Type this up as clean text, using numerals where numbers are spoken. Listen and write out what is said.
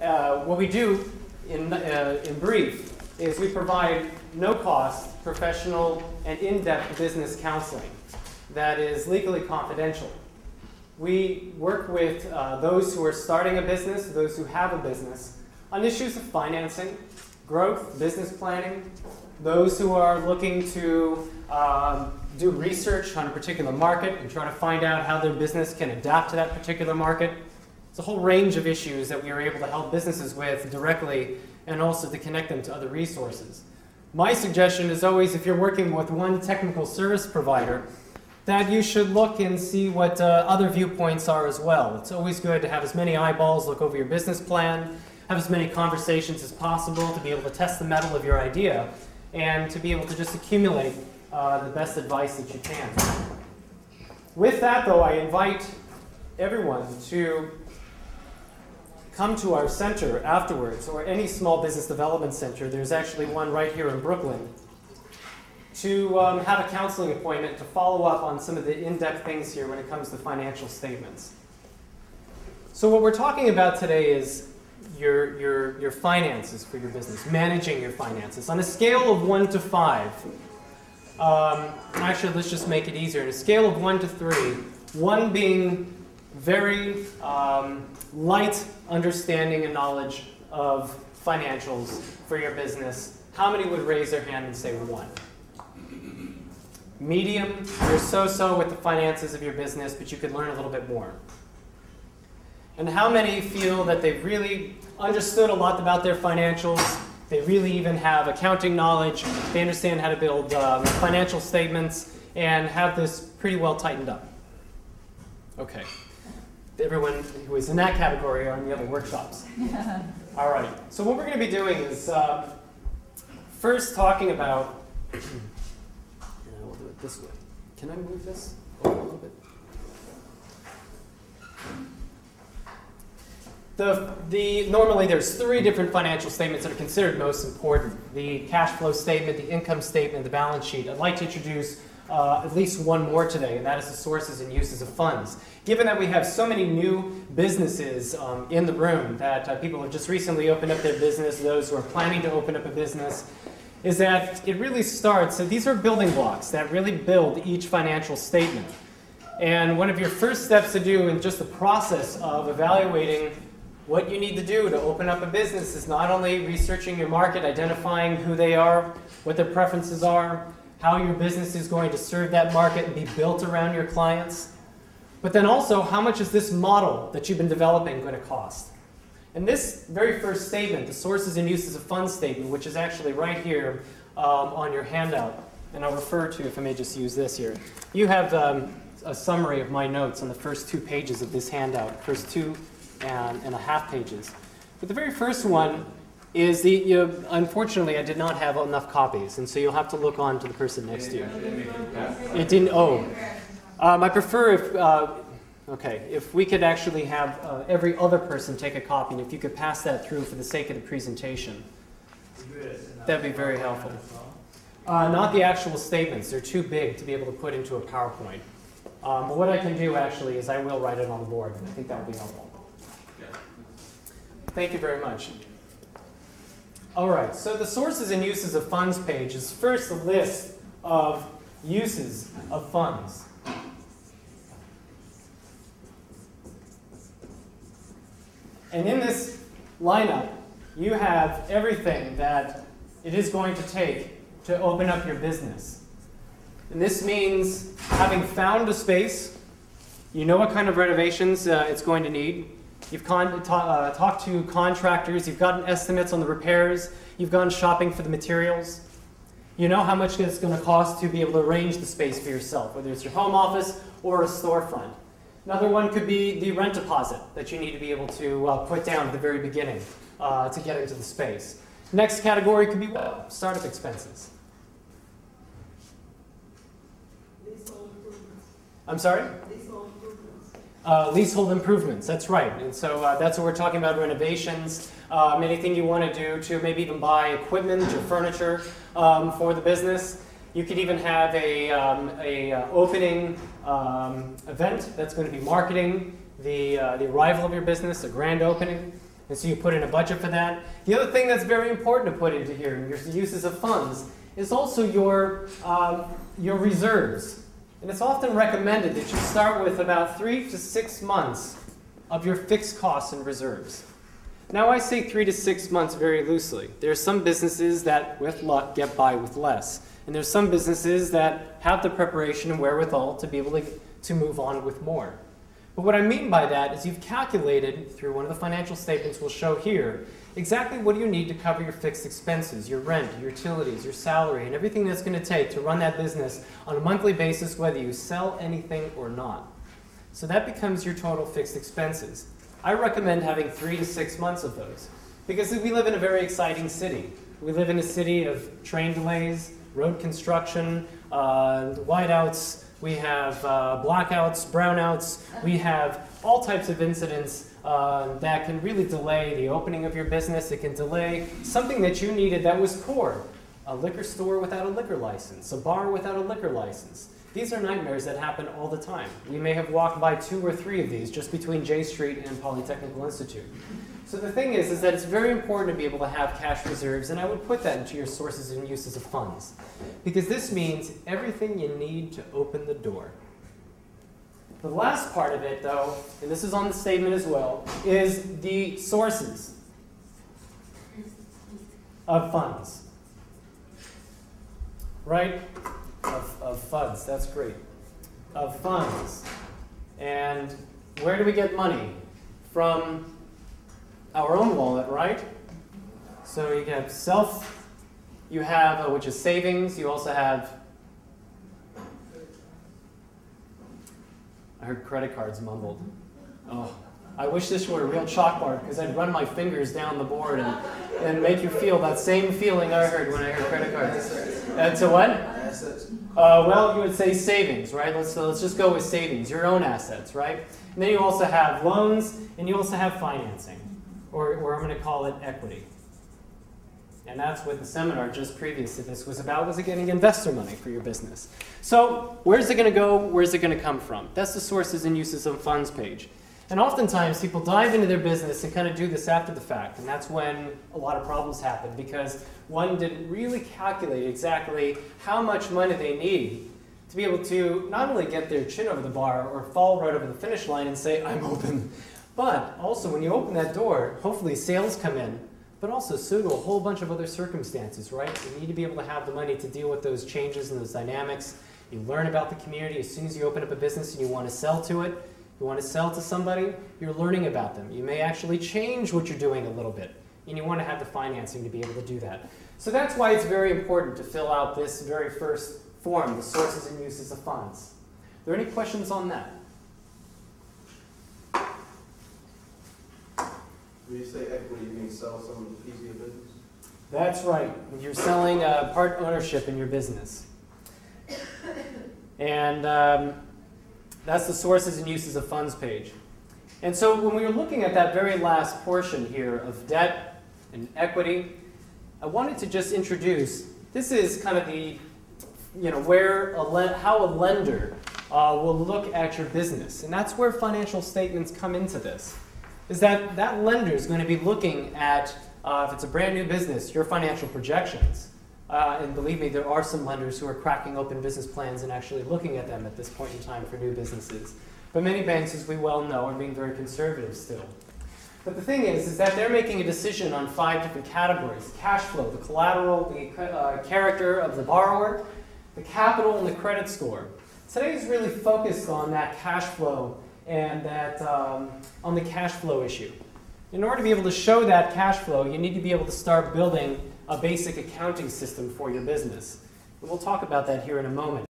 what we do in brief is we provide no-cost, professional, and in-depth business counseling that is legally confidential. We work with those who are starting a business, those who have a business, on issues of financing, growth, business planning, those who are looking to do research on a particular market and try to find out how their business can adapt to that particular market. It's a whole range of issues that we are able to help businesses with directly and also to connect them to other resources. My suggestion is always, if you're working with one technical service provider, that you should look and see what other viewpoints are as well. It's always good to have as many eyeballs look over your business plan, have as many conversations as possible to be able to test the mettle of your idea, and to be able to just accumulate the best advice that you can. With that, though, I invite everyone to come to our center afterwards, or any small business development center. There's actually one right here in Brooklyn, to have a counseling appointment to follow up on some of the in-depth things here when it comes to financial statements. So what we're talking about today is your finances for your business, managing your finances. On a scale of 1 to 5, actually let's just make it easier. On a scale of 1 to 3, 1 being very light understanding and knowledge of financials for your business, how many would raise their hand and say 1? Medium, you're so-so with the finances of your business, but you could learn a little bit more. And how many feel that they've really understood a lot about their financials, they really even have accounting knowledge, they understand how to build financial statements, and have this pretty well tightened up? Okay. Everyone who is in that category are in the other workshops. All right. So what we're going to be doing is first talking about, we'll do it this way. Can I move this over a little bit? Normally there's 3 different financial statements that are considered most important. The cash flow statement, the income statement, the balance sheet. I'd like to introduce at least one more today, and that is the sources and uses of funds. Given that we have so many new businesses in the room, that people have just recently opened up their business, those who are planning to open up a business, is that it really starts, so these are building blocks that really build each financial statement. And one of your first steps to do in just the process of evaluating what you need to do to open up a business is not only researching your market, identifying who they are, what their preferences are, how your business is going to serve that market and be built around your clients, but then also how much is this model that you've been developing going to cost? And this very first statement, the sources and uses of funds statement, which is actually right here on your handout, and I'll refer to, if I may just use this here. You have a summary of my notes on the first 2 pages of this handout, first 2.5 pages. But the very first one is unfortunately I did not have enough copies, and so you'll have to look on to the person next to you. It didn't, oh. I prefer if we could actually have every other person take a copy, and if you could pass that through for the sake of the presentation, that'd be very helpful. Not the actual statements, they're too big to be able to put into a PowerPoint. But what I can do actually is I will write it on the board, and I think that would be helpful. Thank you very much. All right, so the sources and uses of funds page is first a list of uses of funds. And in this lineup, you have everything that it is going to take to open up your business. And this means having found a space, you know what kind of renovations it's going to need. You've talked to contractors, you've gotten estimates on the repairs, you've gone shopping for the materials. You know how much it's going to cost to be able to arrange the space for yourself, whether it's your home office or a storefront. Another one could be the rent deposit that you need to be able to put down at the very beginning to get into the space. Next category could be startup expenses. Leasehold improvements. I'm sorry? Leasehold improvements. Leasehold improvements, that's right. And so that's what we're talking about, renovations, anything you want to do to maybe even buy equipment or furniture for the business. You could even have a opening event that's going to be marketing the arrival of your business, a grand opening. And so you put in a budget for that. The other thing that's very important to put into here, in your uses of funds, is also your reserves. And it's often recommended that you start with about 3 to 6 months of your fixed costs and reserves. Now I say 3 to 6 months very loosely. There are some businesses that, with luck, get by with less. And there's some businesses that have the preparation and wherewithal to be able to move on with more. But what I mean by that is you've calculated, through one of the financial statements we'll show here, exactly what do you need to cover your fixed expenses, your rent, your utilities, your salary, and everything that's going to take to run that business on a monthly basis, whether you sell anything or not. So that becomes your total fixed expenses. I recommend having 3 to 6 months of those, because we live in a very exciting city. We live in a city of train delays, road construction, whiteouts, we have blackouts, brownouts, we have all types of incidents that can really delay the opening of your business. It can delay something that you needed that was core. A liquor store without a liquor license, a bar without a liquor license. These are nightmares that happen all the time. We may have walked by 2 or 3 of these just between J Street and Polytechnical Institute. So the thing is that it's very important to be able to have cash reserves, and I would put that into your sources and uses of funds. Because this means everything you need to open the door. The last part of it, though, and this is on the statement as well, is the sources of funds. Right? Of funds, that's great. Of funds. And where do we get money? From our own wallet, right? So you have you have, which is savings, you also have, I heard credit cards mumbled. Oh, I wish this were a real chalkboard, because I'd run my fingers down the board and make you feel that same feeling I heard when I heard credit cards. To what? Assets. Well, you would say savings, right? Let's just go with savings, your own assets, right? And then you also have loans, and you also have financing, or I'm going to call it equity. And that's what the seminar just previous to this was about, was it getting investor money for your business. So where's it going to go? Where's it going to come from? That's the sources and uses of funds page. And oftentimes people dive into their business and kind of do this after the fact, and that's when a lot of problems happen, because one didn't really calculate exactly how much money they need to be able to not only get their chin over the bar or fall right over the finish line and say, I'm open, but also when you open that door, hopefully sales come in, but also so do a whole bunch of other circumstances, right? You need to be able to have the money to deal with those changes and those dynamics. You learn about the community as soon as you open up a business and you want to sell to it. You want to sell to somebody, you're learning about them. You may actually change what you're doing a little bit, and you want to have the financing to be able to do that. So that's why it's very important to fill out this very first form, the sources and uses of funds. Are there any questions on that? When you say equity, you mean sell some piece of your business? That's right. You're selling part ownership in your business. And that's the sources and uses of funds page. And so when we were looking at that very last portion here of debt and equity, I wanted to just introduce, this is kind of the, how a lender will look at your business. And that's where financial statements come into this, is that lender is going to be looking at, if it's a brand new business, your financial projections. And believe me, there are some lenders who are cracking open business plans and actually looking at them at this point in time for new businesses. But many banks, as we well know, are being very conservative still. But the thing is that they're making a decision on 5 different categories: cash flow, the collateral, the character of the borrower, the capital, and the credit score. Today is really focused on that cash flow and that on the cash flow issue. In order to be able to show that cash flow, you need to be able to start building a basic accounting system for your business. And we'll talk about that here in a moment.